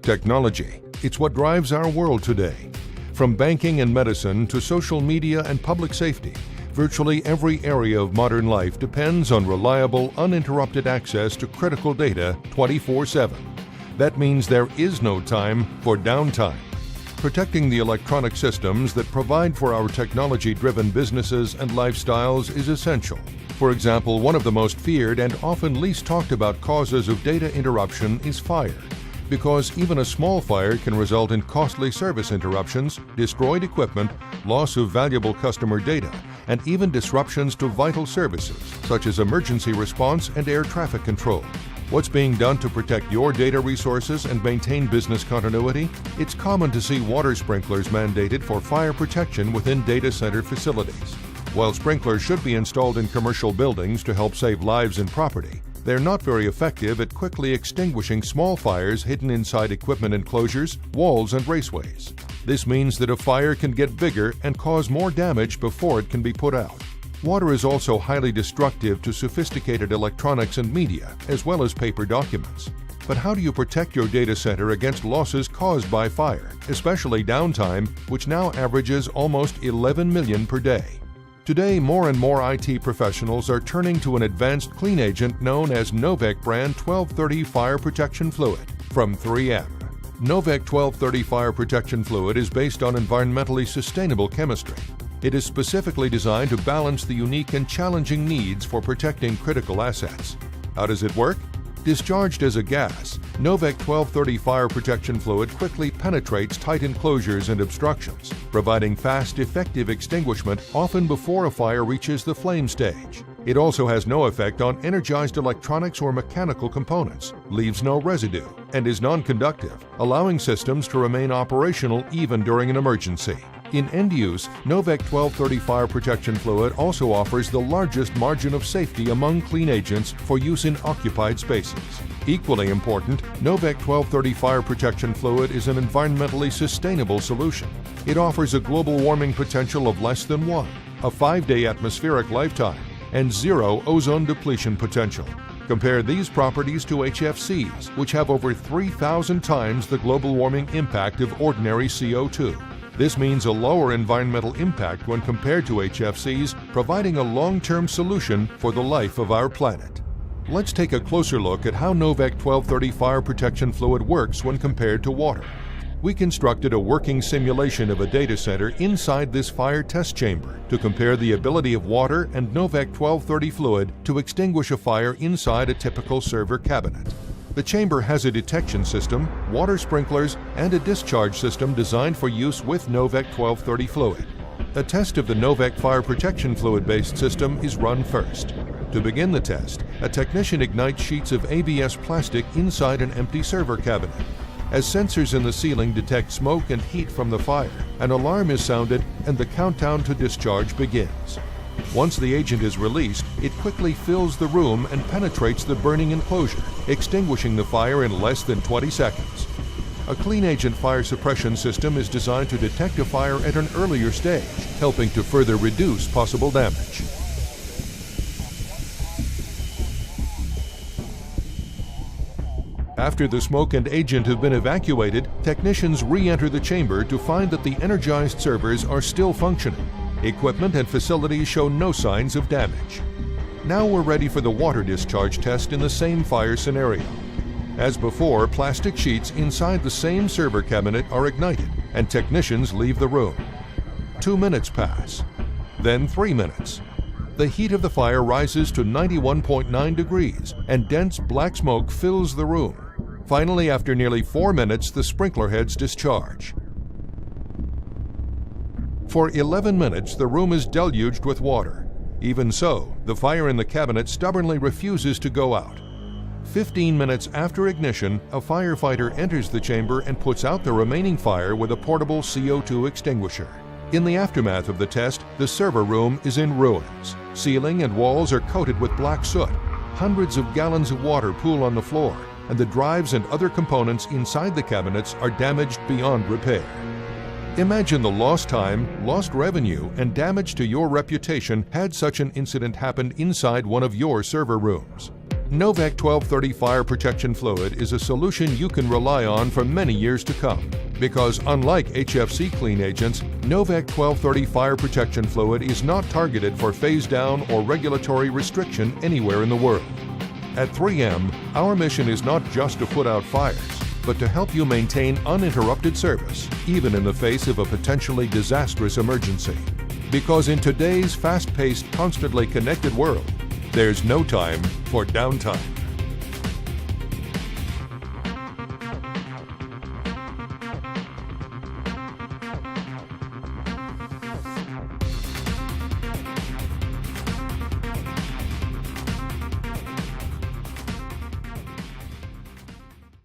Technology, it's what drives our world today. From banking and medicine to social media and public safety, virtually every area of modern life depends on reliable, uninterrupted access to critical data 24/7. That means there is no time for downtime. Protecting the electronic systems that provide for our technology-driven businesses and lifestyles is essential. For example, one of the most feared and often least talked about causes of data interruption is fire, because even a small fire can result in costly service interruptions, destroyed equipment, loss of valuable customer data, and even disruptions to vital services such as emergency response and air traffic control. What's being done to protect your data resources and maintain business continuity? It's common to see water sprinklers mandated for fire protection within data center facilities. While sprinklers should be installed in commercial buildings to help save lives and property, they're not very effective at quickly extinguishing small fires hidden inside equipment enclosures, walls, and raceways. This means that a fire can get bigger and cause more damage before it can be put out. Water is also highly destructive to sophisticated electronics and media, as well as paper documents. But how do you protect your data center against losses caused by fire, especially downtime, which now averages almost 11 million per day? Today, more and more IT professionals are turning to an advanced clean agent known as Novec brand 1230 Fire Protection Fluid from 3M. Novec 1230 Fire Protection Fluid is based on environmentally sustainable chemistry. It is specifically designed to balance the unique and challenging needs for protecting critical assets. How does it work? Discharged as a gas, Novec 1230 Fire Protection Fluid quickly penetrates tight enclosures and obstructions, providing fast, effective extinguishment often before a fire reaches the flame stage. It also has no effect on energized electronics or mechanical components, leaves no residue, and is non-conductive, allowing systems to remain operational even during an emergency. In end use, Novec 1230 Fire Protection Fluid also offers the largest margin of safety among clean agents for use in occupied spaces. Equally important, Novec 1230 Fire Protection Fluid is an environmentally sustainable solution. It offers a global warming potential of less than 1, a 5-day atmospheric lifetime, and 0 ozone depletion potential. Compare these properties to HFCs, which have over 3,000 times the global warming impact of ordinary CO2. This means a lower environmental impact when compared to HFCs, providing a long-term solution for the life of our planet. Let's take a closer look at how Novec 1230 Fire Protection Fluid works when compared to water. We constructed a working simulation of a data center inside this fire test chamber to compare the ability of water and Novec 1230 fluid to extinguish a fire inside a typical server cabinet. The chamber has a detection system, water sprinklers, and a discharge system designed for use with Novec 1230 fluid. A test of the Novec Fire Protection Fluid-based system is run first. To begin the test, a technician ignites sheets of ABS plastic inside an empty server cabinet. As sensors in the ceiling detect smoke and heat from the fire, an alarm is sounded and the countdown to discharge begins. Once the agent is released, it quickly fills the room and penetrates the burning enclosure, extinguishing the fire in less than 20 seconds. A clean agent fire suppression system is designed to detect a fire at an earlier stage, helping to further reduce possible damage. After the smoke and agent have been evacuated, technicians re-enter the chamber to find that the energized servers are still functioning. Equipment and facilities show no signs of damage. Now we're ready for the water discharge test in the same fire scenario. As before, plastic sheets inside the same server cabinet are ignited, and technicians leave the room. 2 minutes pass, then 3 minutes. The heat of the fire rises to 91.9 degrees, and dense black smoke fills the room. Finally, after nearly 4 minutes, the sprinkler heads discharge. For 11 minutes, the room is deluged with water. Even so, the fire in the cabinet stubbornly refuses to go out. 15 minutes after ignition, a firefighter enters the chamber and puts out the remaining fire with a portable CO2 extinguisher. In the aftermath of the test, the server room is in ruins. Ceiling and walls are coated with black soot. Hundreds of gallons of water pool on the floor, and the drives and other components inside the cabinets are damaged beyond repair. Imagine the lost time, lost revenue, and damage to your reputation had such an incident happened inside one of your server rooms. Novec 1230 Fire Protection Fluid is a solution you can rely on for many years to come. Because unlike HFC clean agents, Novec 1230 Fire Protection Fluid is not targeted for phase down or regulatory restriction anywhere in the world. At 3M, our mission is not just to put out fires, but to help you maintain uninterrupted service, even in the face of a potentially disastrous emergency. Because in today's fast-paced, constantly connected world, there's no time for downtime.